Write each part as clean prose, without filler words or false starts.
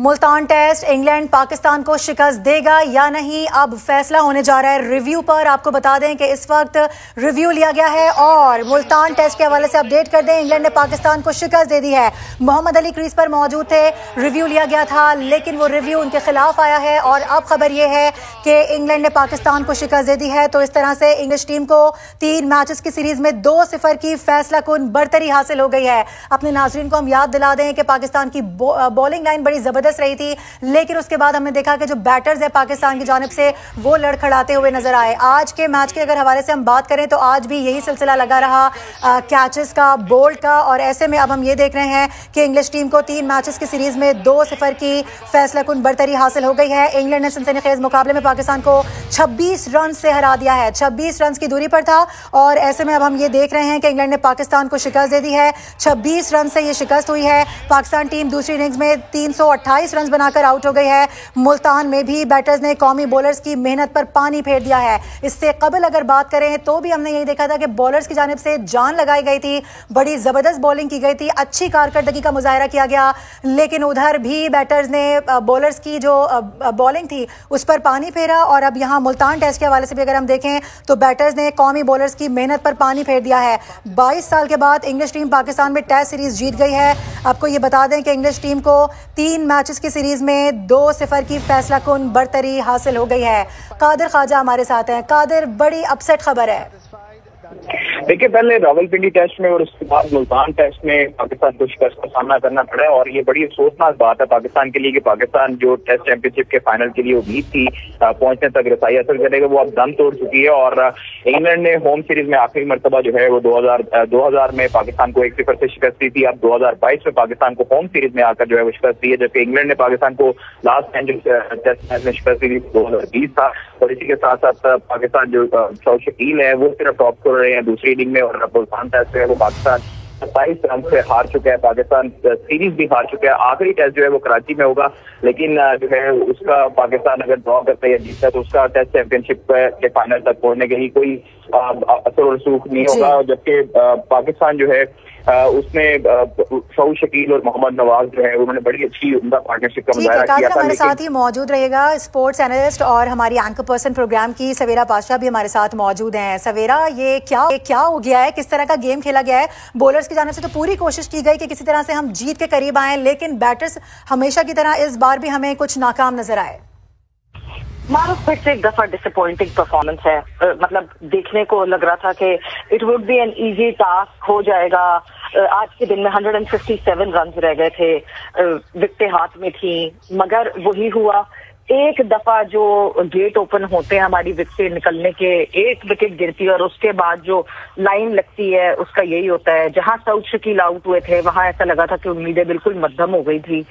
Multan test England Pakistan को शिकस्त देगा या नहीं, अब फैसला होने जा रहा है रिव्यू पर। आपको बता दें कि इस वक्त रिव्यू लिया गया है और मुल्तान टेस्ट के हवाले से अपडेट कर दें, इंग्लैंड ने पाकिस्तान को शिकस्त दे दी है। मोहम्मद अली क्रीज पर मौजूद थे, रिव्यू लिया गया था लेकिन वो रिव्यू उनके खिलाफ आया है और अब खबर यह है कि इंग्लैंड ने पाकिस्तान को शिकस्त दे दी है। तो इस तरह से इंग्लिश टीम को 3 मैचेस की सीरीज में 2-0 की फैसला कुन बढ़तरी हासिल हो गई है। अपने नाजरीन को हम याद दिला दें कि पाकिस्तान की बॉलिंग लाइन बड़ी जबरदस्त रही थी, लेकिन उसके बाद हमने देखा कि जो बैटर्स है पाकिस्तान की जानिब से वो लड़खड़ाते हुए नजर आए। आज के मैच के अगर हवाले से हम बात करें तो आज भी यही सिलसिला लगा रहा कैचेस का, बोल्ड का, और ऐसे में अब हम ये देख रहे हैं कि इंग्लिश टीम को 3 मैचेस की सीरीज में 2-0 की फैसला कुन बढ़तरी हासिल हो गई है। इंग्लैंड ने सनसनीखेज मुकाबले में पाकिस्तान को 26 रन से हरा दिया है, 26 रन की दूरी पर था और ऐसे में अब हम ये देख रहे हैं कि इंग्लैंड ने पाकिस्तान को शिकस्त दे दी है। 26 रन से ये शिकस्त हुई है। पाकिस्तान टीम दूसरी इनिंग्स में 328 रन बनाकर आउट हो गई है। मुल्तान में भी बैटर्स ने कौमी बॉलर्स की मेहनत पर पानी फेर दिया है। इससे कबल अगर बात करें तो भी हमने यही देखा था कि बॉलर्स की जानिब से जान लगाई गई थी, बड़ी जबरदस्त बॉलिंग की गई थी, अच्छी कारकर्दगी का मुजाहरा किया गया, लेकिन उधर भी बैटर्स ने बॉलर्स की जो बॉलिंग थी उस पर पानी फेरा। और अब यहाँ मुल्तान टेस्ट के हवाले से भी अगर हम देखें तो बैटर्स ने कौमी बॉलर्स की मेहनत पर पानी फेर दिया है। 22 साल के बाद इंग्लिश टीम पाकिस्तान में टेस्ट सीरीज जीत गई है। आपको ये बता दें कि इंग्लिश टीम को 3 मैचेस की सीरीज में 2-0 की फैसला कुन बढ़तरी हासिल हो गई है। कादिर ख्वाजा हमारे साथ हैं। कादिर, बड़ी अपसेट खबर है। देखिए, पहले रावलपिंडी टेस्ट में और उसके बाद मुल्तान टेस्ट में पाकिस्तान को शिकस्त का सामना करना पड़ा और ये बड़ी अफसोसनाक बात है पाकिस्तान के लिए कि पाकिस्तान जो टेस्ट चैंपियनशिप के फाइनल के लिए उम्मीद थी पहुंचने तक रसाई हासिल करेगा, वो अब दम तोड़ चुकी है। और इंग्लैंड ने होम सीरीज में आखिरी मरतबा जो है वो 2000 में पाकिस्तान को 1-0 से शिकस्त दी थी। अब 2022 में पाकिस्तान को होम सीरीज में आकर जो है वो शिकस्त दी है, जबकि इंग्लैंड ने पाकिस्तान को लास्ट टाइम जो टेस्ट मैच में शिकस्त दी थी 2020 था। और इसी के साथ साथ पाकिस्तान जो सऊद शकील है वो सिर्फ टॉप स्कोर रहे हैं दूसरी इनिंग में, और मुल्तान टेस्ट है वो पाकिस्तान 27 रन से हार चुका है। पाकिस्तान सीरीज भी हार चुका है। आखिरी टेस्ट जो है वो कराची में होगा, लेकिन जो है उसका पाकिस्तान अगर ड्रॉ करता है या जीतता है तो उसका टेस्ट चैंपियनशिप के फाइनल तक पहुंचने के लिए कोई असर और सूख नहीं होगा। जबकि पाकिस्तान जो है उसने सऊद शकील और मोहम्मद नवाज जो है उन्होंने बड़ी अच्छी उम्दा पार्टनरशिप का मुजाहरा किया था। हमारे साथ ही मौजूद रहेगा स्पोर्ट्स एनालिस्ट और हमारी एंकर पर्सन प्रोग्राम की सवेरा पाशाह भी हमारे साथ मौजूद हैं। सवेरा, ये क्या हो गया है, किस तरह का गेम खेला गया है? बॉलर्स की जानिब से तो पूरी कोशिश की गई कि किसी तरह से हम जीत के करीब आए, लेकिन बैटर्स हमेशा की तरह इस बार भी हमें कुछ नाकाम नजर आए। मारूफ फिर से एक दफा डिसअपॉइंटिंग परफॉर्मेंस है। मतलब देखने को लग रहा था कि it would be an easy task, हो जाएगा। आज के दिन में 157 रन रह गए थे, विकेटें हाथ में थी, मगर वही हुआ। एक दफा जो गेट ओपन होते हैं हमारी विकेट निकलने के, एक विकेट गिरती है और उसके बाद जो लाइन लगती है उसका यही होता है। जहां सऊद शकील आउट हुए थे वहां ऐसा लगा था कि उम्मीदें बिल्कुल मध्यम हो गई थी,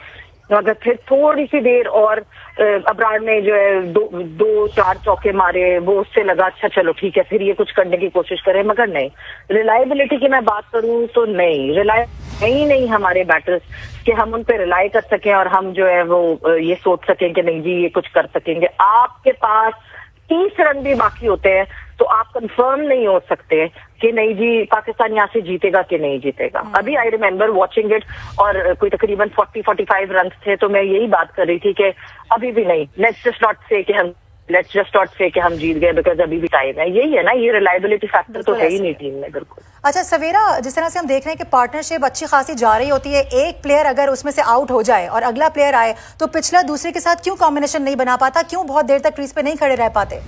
मगर फिर थोड़ी सी देर और अबरार ने जो है 2-4 चौके मारे, वो उससे लगा अच्छा चलो ठीक है फिर ये कुछ करने की कोशिश करें, मगर नहीं। रिलायबिलिटी की मैं बात करूं तो नहीं हमारे बैटर्स कि हम उन पे रिलाई कर सकें और हम जो है वो ये सोच सकें कि नहीं जी ये कुछ कर सकेंगे। आपके पास 30 रन भी बाकी होते हैं तो आप कंफर्म नहीं हो सकते कि नहीं जी पाकिस्तान यहाँ से जीतेगा कि नहीं जीतेगा। अभी आई रिमेम्बर वॉचिंग इट और कोई तकरीबन 40-45 रन थे, तो मैं यही बात कर रही थी कि अभी भी नहीं, लेट्स जस्ट नॉट से कि हम जीत गए बिकॉज अभी भी टाइम है। यही है ना, ये रिलायबिलिटी फैक्टर तो है ही नहीं टीम में। बिल्कुल। अच्छा सवेरा, जिस तरह से हम देख रहे हैं कि पार्टनरशिप अच्छी खासी जा रही होती है, एक प्लेयर अगर उसमें से आउट हो जाए और अगला प्लेयर आए तो पिछला दूसरे के साथ क्यों कॉम्बिनेशन नहीं बना पाता, क्यों बहुत देर तक क्रीज पे नहीं खड़े रह पाते?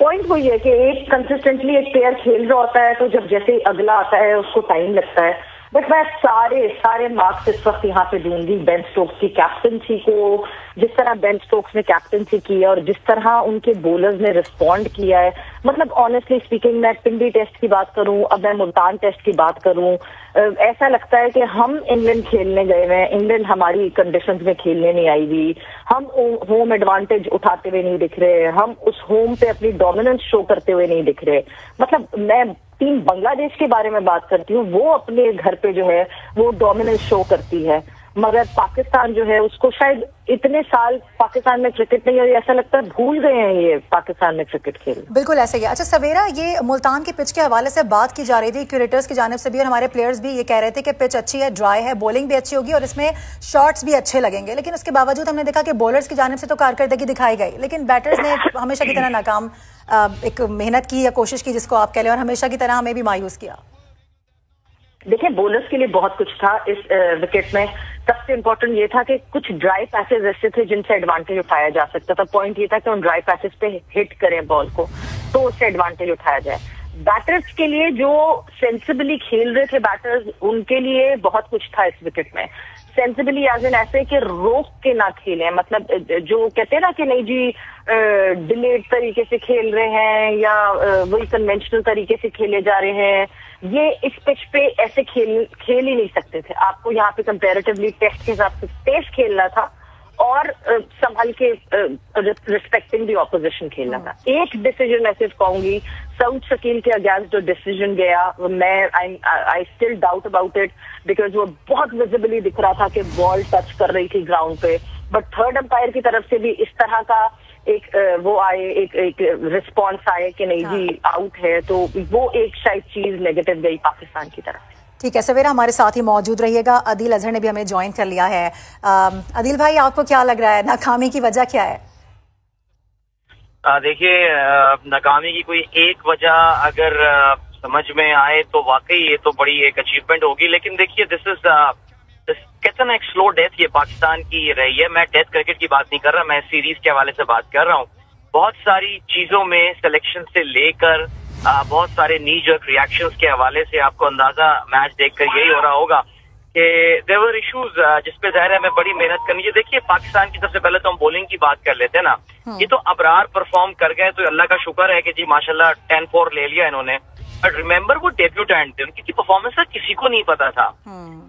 पॉइंट वही है कि एक कंसिस्टेंटली एक प्लेयर खेल रहा होता है तो जब जैसे अगला आता है उसको टाइम लगता है। बट मैं सारे मार्क्स इस वक्त यहाँ पे दूंगी बेन स्टोक्स की कैप्टनसी को। जिस तरह बेन स्टोक्स ने कैप्टनसी की है और जिस तरह उनके बॉलर्स ने रिस्पॉन्ड किया है, मतलब ऑनेस्टली स्पीकिंग, मैं पिंडी टेस्ट की बात करूं, अब मैं मुल्तान टेस्ट की बात करूं, ऐसा लगता है कि हम इंग्लैंड खेलने गए हैं, इंग्लैंड हमारी कंडीशंस में खेलने नहीं आई हुई, हम होम एडवांटेज उठाते हुए नहीं दिख रहे, हम उस होम पे अपनी डोमिनेंस शो करते हुए नहीं दिख रहे। मतलब मैं टीम बांग्लादेश के बारे में बात करती हूँ, वो अपने घर पे जो है वो डोमिनेंस शो करती है। मगर पाकिस्तान जो है उसको शायद इतने साल पाकिस्तान में क्रिकेट नहीं, और ऐसा लगता है भूल गए हैं ये पाकिस्तान में क्रिकेट खेल। बिल्कुल ऐसा ही है। अच्छा सवेरा, ये मुल्तान की पिच के हवाले से बात की जा रही थी क्यूरेटर्स की जानिब से भी, और हमारे प्लेयर्स भी ये कह रहे थे कि पिच अच्छी है, ड्राई है, बॉलिंग भी अच्छी होगी और इसमें शॉट्स भी अच्छे लगेंगे, लेकिन उसके बावजूद हमने देखा कि बॉलर्स की जानिब से तो कारकर्दगी दिखाई गई, लेकिन बैटर्स ने हमेशा की तरह नाकाम एक मेहनत की या कोशिश की जिसको आप कह लें, और हमेशा की तरह हमें भी मायूस किया। देखिए बोलर्स के लिए बहुत कुछ था इस विकेट में। सबसे इम्पोर्टेंट ये था कि कुछ ड्राई पैसेज ऐसे थे जिनसे एडवांटेज उठाया जा सकता था। पॉइंट ये था कि उन ड्राई पैसेज पे हिट करें बॉल को तो उससे एडवांटेज उठाया जाए। बैटर्स के लिए जो सेंसिबली खेल रहे थे बैटर्स, उनके लिए बहुत कुछ था इस विकेट में। सेंसिबली एज इन ऐसे कि रोक के ना खेलें, मतलब जो कहते हैं ना कि नहीं जी डिलेड तरीके से खेल रहे हैं या वही कन्वेंशनल तरीके से खेले जा रहे हैं, ये इस पिच पे ऐसे खेल ही नहीं सकते थे। आपको यहाँ पे कंपैरेटिवली टेस्ट के हिसाब से तेज खेलना था और संभल के रिस्पेक्टिंग द ऑपोजिशन खेलना था। एक डिसीजन मैं सिर्फ कहूंगी, सऊद शकील के अगेंस्ट जो डिसीजन गया, मैं I still doubt about it, because वो बहुत विजिबली दिख रहा था कि बॉल टच कर रही थी ग्राउंड पे, बट थर्ड अंपायर की तरफ से भी इस तरह का एक वो आए, एक रिस्पॉन्स आए कि नहीं जी आउट है, तो वो एक शायद चीज नेगेटिव गई पाकिस्तान की तरफ। ठीक है सवेरा, हमारे साथ ही मौजूद रहिएगा। अदील अजहर ने भी हमें ज्वाइन कर लिया है। अदील भाई, आपको क्या लग रहा है, नाकामी की वजह क्या है? देखिए, नाकामी की कोई एक वजह अगर समझ में आए तो वाकई ये तो बड़ी एक अचीवमेंट होगी, लेकिन देखिए दिस इज कहते ना एक स्लो डेथ ये पाकिस्तान की रही है। मैं टेस्ट क्रिकेट की बात नहीं कर रहा, मैं सीरीज के हवाले से बात कर रहा हूँ। बहुत सारी चीजों में सिलेक्शन से लेकर बहुत सारे नी जर्क रिएक्शंस के हवाले से आपको अंदाजा मैच देखकर यही हो रहा होगा कि देयर वर इश्यूज जिसपे जाहिर है हमें बड़ी मेहनत करनी है। देखिए पाकिस्तान की सबसे पहले तो हम बॉलिंग की बात कर लेते हैं ना, ये तो अबरार परफॉर्म कर गए तो अल्लाह का शुक्र है कि जी माशाल्लाह 10-4 ले लिया इन्होंने, बट रिमेंबर वो डेब्यूटेंट थे, उनकी परफॉर्मेंस का किसी को नहीं पता था।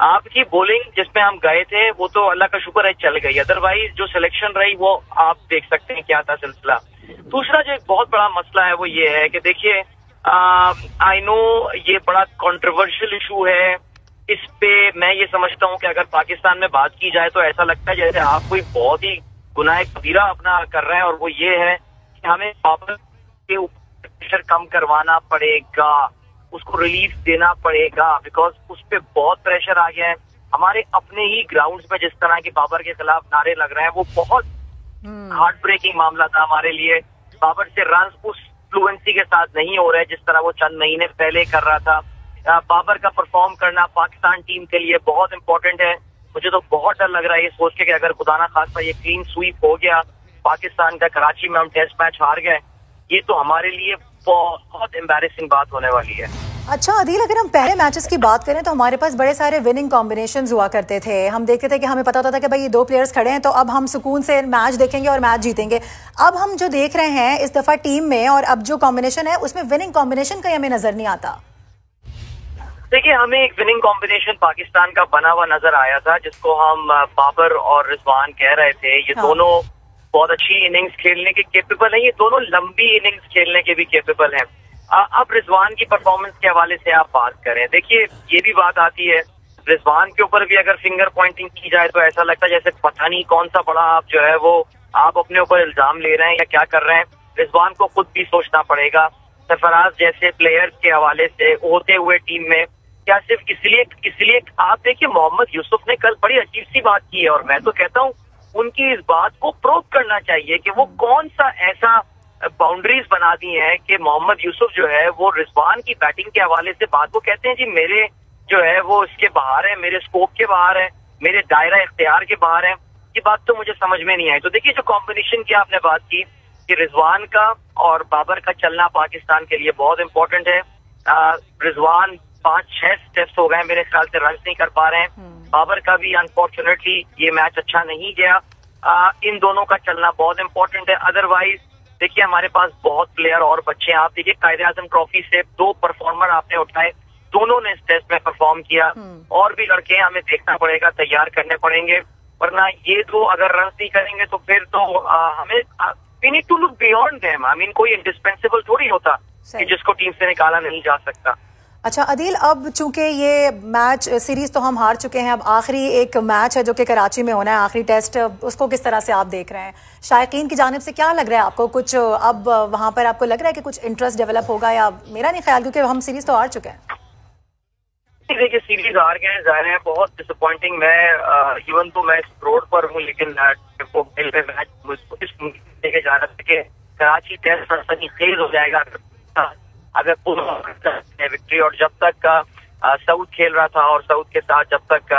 आपकी बॉलिंग जिसमें हम गए थे वो तो अल्लाह का शुक्र है चल गई, अदरवाइज जो सिलेक्शन रही वो आप देख सकते हैं क्या था सिलसिला। दूसरा जो एक बहुत बड़ा मसला है वो ये है कि देखिए आई नो ये बड़ा कंट्रोवर्शियल इशू है, इस पे मैं ये समझता हूँ कि अगर पाकिस्तान में बात की जाए तो ऐसा लगता है जैसे आप कोई बहुत ही गुनाह कबीरा अपना कर रहे हैं, और वो ये है कि हमें बाबर के ऊपर प्रेशर कम करवाना पड़ेगा, उसको रिलीफ देना पड़ेगा, बिकॉज उस पर बहुत प्रेशर आ गया है। हमारे अपने ही ग्राउंड्स में जिस तरह के बाबर के खिलाफ नारे लग रहे हैं वो बहुत हार्ट ब्रेकिंग मामला था हमारे लिए। बाबर से रन उस फ्लुएंसी के साथ नहीं हो रहे जिस तरह वो चंद महीने पहले कर रहा था। बाबर का परफॉर्म करना पाकिस्तान टीम के लिए बहुत इंपॉर्टेंट है। मुझे तो बहुत डर लग रहा है ये सोच के कि अगर खुदा ना खास्ता ये क्लीन स्वीप हो गया पाकिस्तान का, कराची में हम टेस्ट मैच हार गए, ये तो हमारे लिए बहुत एम्बैरेसिंग बात होने वाली है। अच्छा अदील, अगर हम पहले मैचेस की बात करें तो हमारे पास बड़े सारे विनिंग कॉम्बिनेशंस हुआ करते थे। हम देखते थे कि हमें पता होता था कि भाई ये 2 प्लेयर्स खड़े हैं तो अब हम सुकून से मैच देखेंगे और मैच जीतेंगे। अब हम जो देख रहे हैं इस दफा टीम में और अब जो कॉम्बिनेशन है उसमें विनिंग कॉम्बिनेशन कहीं हमें नजर नहीं आता। देखिए, हमें एक विनिंग कॉम्बिनेशन पाकिस्तान का बना हुआ नजर आया था जिसको हम बाबर और रिजवान कह रहे थे। ये दोनों बहुत अच्छी इनिंग्स खेलने के केपेबल हैं, ये दोनों लंबी इनिंग्स खेलने के भी केपेबल हैं। अब रिजवान की परफॉर्मेंस के हवाले से आप बात करें, देखिए ये भी बात आती है रिजवान के ऊपर भी अगर फिंगर पॉइंटिंग की जाए तो ऐसा लगता है जैसे पता नहीं कौन सा बड़ा आप जो है वो आप अपने ऊपर इल्जाम ले रहे हैं या क्या कर रहे हैं। रिजवान को खुद भी सोचना पड़ेगा। सरफराज जैसे प्लेयर्स के हवाले से होते हुए टीम में क्या सिर्फ इसलिए आप देखिए मोहम्मद यूसुफ ने कल बड़ी अजीब सी बात की है, और मैं तो कहता हूँ उनकी इस बात को प्रूव करना चाहिए कि वो कौन सा ऐसा बाउंड्रीज बना दी हैं कि मोहम्मद यूसुफ जो है वो रिजवान की बैटिंग के हवाले से बात को कहते हैं जी मेरे जो है वो इसके बाहर है, मेरे स्कोप के बाहर है, मेरे दायरा इख्तियार के बाहर है। ये बात तो मुझे समझ में नहीं आई। तो देखिए जो कॉम्बिनेशन की आपने बात की कि रिजवान का और बाबर का चलना पाकिस्तान के लिए बहुत इंपॉर्टेंट है। रिजवान 5-6 स्टेप्स हो गए मेरे ख्याल से रन नहीं कर पा रहे हैं। बाबर का भी अनफॉर्चुनेटली ये मैच अच्छा नहीं गया। इन दोनों का चलना बहुत इंपॉर्टेंट है। अदरवाइज देखिए हमारे पास बहुत प्लेयर और बच्चे हैं। आप देखिए कायदे आजम ट्रॉफी से 2 परफॉर्मर आपने उठाए, दोनों ने इस टेस्ट में परफॉर्म किया। और भी लड़के हमें देखना पड़ेगा, तैयार करने पड़ेंगे, वरना ये 2 अगर रन नहीं करेंगे तो फिर तो हमें we need to look beyond them. I mean कोई इंडिस्पेंसिबल थोड़ी होता कि जिसको टीम से निकाला नहीं जा सकता। अच्छा अदील, अब चूंकि ये मैच सीरीज तो हम हार चुके हैं, अब आखिरी एक मैच है जो कि कराची में होना है, आखिरी टेस्ट, उसको किस तरह से आप देख रहे हैं? शायकीन की जानिब से क्या लग रहा है आपको? कुछ अब वहां पर आपको लग रहा है कि कुछ इंटरेस्ट डेवलप होगा? या मेरा नहीं ख्याल, क्योंकि हम सीरीज तो हार चुके हैं। देखिए सीरीज हार गए, जाहिर है बहुत डिसअपॉइंटिंग। मैं इवन तो मैं इस रोड पर हूँ, लेकिन मैच मुझको इस लेके जा रहा था कि कराची टेस्ट खेज हो जाएगा अगर पूरा विक्ट्री। और जब तक सऊद खेल रहा था और सऊद के साथ जब तक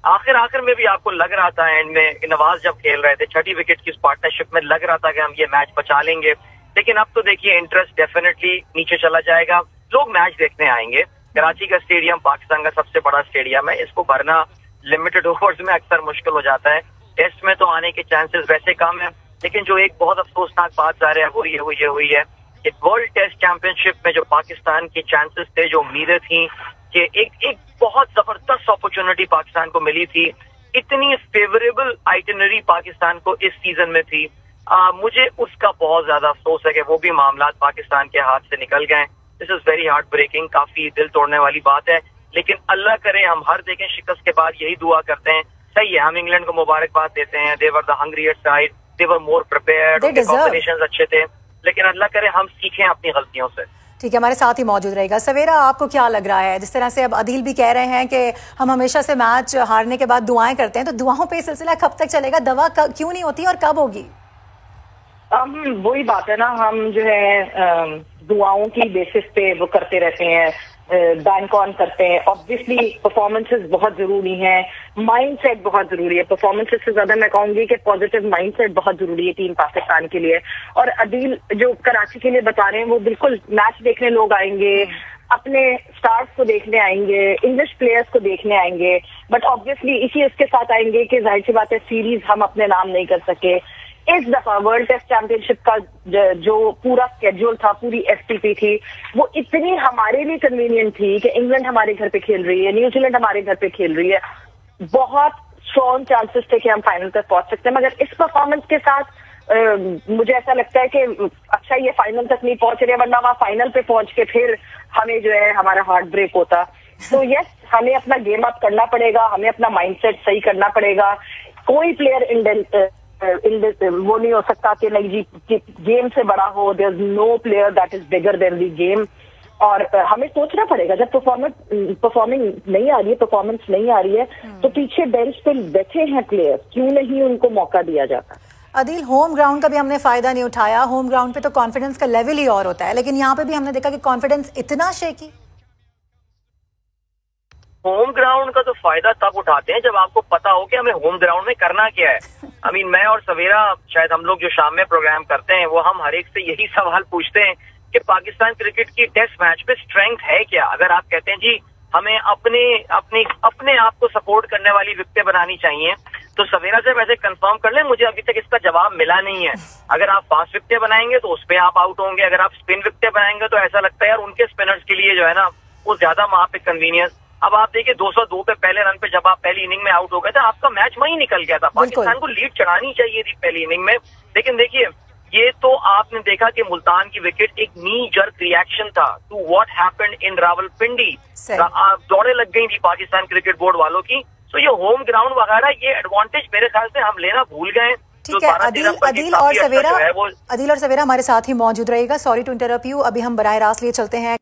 आखिर में भी आपको लग रहा था, एंड में नवाज जब खेल रहे थे छठी विकेट की इस पार्टनरशिप में, लग रहा था कि हम ये मैच बचा लेंगे। लेकिन अब तो देखिए इंटरेस्ट डेफिनेटली नीचे चला जाएगा, लोग मैच देखने आएंगे। कराची का स्टेडियम पाकिस्तान का सबसे बड़ा स्टेडियम है, इसको भरना लिमिटेड ओवर्स में अक्सर मुश्किल हो जाता है। टेस्ट में तो आने के चांसेस वैसे कम है, लेकिन जो एक बहुत अफसोसनाक बात जा रहा है वो ये हुई है कि वर्ल्ड टेस्ट चैंपियनशिप में जो पाकिस्तान के चांसेस थे, जो उम्मीदें थी कि एक बहुत जबरदस्त अपॉर्चुनिटी पाकिस्तान को मिली थी, इतनी फेवरेबल आइटिनरी पाकिस्तान को इस सीजन में थी, मुझे उसका बहुत ज्यादा अफसोस है कि वो भी मामला पाकिस्तान के हाथ से निकल गए। This is very heart breaking, काफी दिल तोड़ने वाली बात है। लेकिन अल्लाह करे हम हर देखें शिकस्त के बाद यही दुआ करते हैं। सही है, हम इंग्लैंड को मुबारकबाद देते हैं, they were the hungrier side, they were more prepared, उनके कॉम्बिनेशंस अच्छे थे, लेकिन अल्लाह करे हम सीखें अपनी गलतियों से। ठीक है, हमारे साथ ही मौजूद रहेगा। सवेरा, आपको क्या लग रहा है? जिस तरह से अब अदील भी कह रहे हैं कि हम हमेशा से मैच हारने के बाद दुआएं करते हैं, तो दुआओं पे सिलसिला कब तक चलेगा? दवा क्यों नहीं होती और कब होगी? वही बात है ना, हम जो है दुआओं की बेसिस पे वो करते रहते हैं, बैंक ऑन करते हैं। ऑब्वियसली परफॉर्मेंसेस बहुत जरूरी हैं, माइंडसेट बहुत जरूरी है। परफॉर्मेंसेस से ज्यादा मैं कहूंगी कि पॉजिटिव माइंडसेट बहुत जरूरी है टीम पाकिस्तान के लिए। और अदील जो कराची के लिए बता रहे हैं, वो बिल्कुल मैच देखने लोग आएंगे, अपने स्टार्स को देखने आएंगे, इंग्लिश प्लेयर्स को देखने आएंगे, बट ऑब्वियसली इसी इसके साथ आएंगे कि जाहिर सी बात है सीरीज हम अपने नाम नहीं कर सके। इस दफा वर्ल्ड टेस्ट चैंपियनशिप का जो पूरा स्केड्यूल था, पूरी एफटीपी थी, वो इतनी हमारे लिए कन्वीनियंट थी कि इंग्लैंड हमारे घर पे खेल रही है, न्यूजीलैंड हमारे घर पे खेल रही है, बहुत स्ट्रॉन्ग चांसेस थे कि हम फाइनल तक पहुंच सकते हैं। मगर इस परफॉर्मेंस के साथ मुझे ऐसा लगता है कि अच्छा ये फाइनल तक नहीं पहुंच रहे, वरना वहां फाइनल पे पहुंच के फिर हमें जो है हमारा हार्ट ब्रेक होता। तो यस, हमें अपना गेम अप करना पड़ेगा, हमें अपना माइंडसेट सही करना पड़ेगा। कोई प्लेयर वो नहीं हो सकता कि नहीं जी गेम से बड़ा हो, there is no player that is bigger than the game. और हमें सोचना पड़ेगा, जब परफॉर्मेंस नहीं आ रही है तो पीछे बेंच पे बैठे हैं प्लेयर, क्यों नहीं उनको मौका दिया जाता? अदील, होम ग्राउंड का भी हमने फायदा नहीं उठाया। होम ग्राउंड पे तो कॉन्फिडेंस का लेवल ही और होता है, लेकिन यहाँ पे भी हमने देखा कि कॉन्फिडेंस इतना शेकी। होम ग्राउंड का तो फायदा तब उठाते हैं जब आपको पता हो कि हमें होम ग्राउंड में करना क्या है। मैं और सवेरा, शायद हम लोग जो शाम में प्रोग्राम करते हैं, वो हम हर एक से यही सवाल पूछते हैं कि पाकिस्तान क्रिकेट की टेस्ट मैच में स्ट्रेंथ है क्या? अगर आप कहते हैं जी हमें अपने आप को सपोर्ट करने वाली विकेटें बनानी चाहिए, तो सवेरा से वैसे कंफर्म कर लें, मुझे अभी तक इसका जवाब मिला नहीं है। अगर आप फास्ट विकेटें बनाएंगे तो उस पर आप आउट होंगे, अगर आप स्पिन विकेटें बनाएंगे तो ऐसा लगता है यार उनके स्पिनर्स के लिए जो है ना वो ज्यादा वहां पे कन्वीनियंस। अब आप देखिए 202 पे पहले रन पे जब आप पहली इनिंग में आउट हो गए थे, आपका मैच वहीं निकल गया था। पाकिस्तान को लीड चढ़ानी चाहिए थी पहली इनिंग में, लेकिन देखिए ये तो आपने देखा कि मुल्तान की विकेट एक नी जर्क रिएक्शन था to what happened in Rawalpindi. दौड़े लग गई थी पाकिस्तान क्रिकेट बोर्ड वालों की। तो ये होम ग्राउंड वगैरह ये एडवांटेज मेरे ख्याल से हम लेना भूल गए। ठीक है, अदील और सवेरा हमारे साथ ही मौजूद रहेगा। सॉरी टू इंटरप्ट यू, अभी हम बराह रास्त लिए चलते हैं।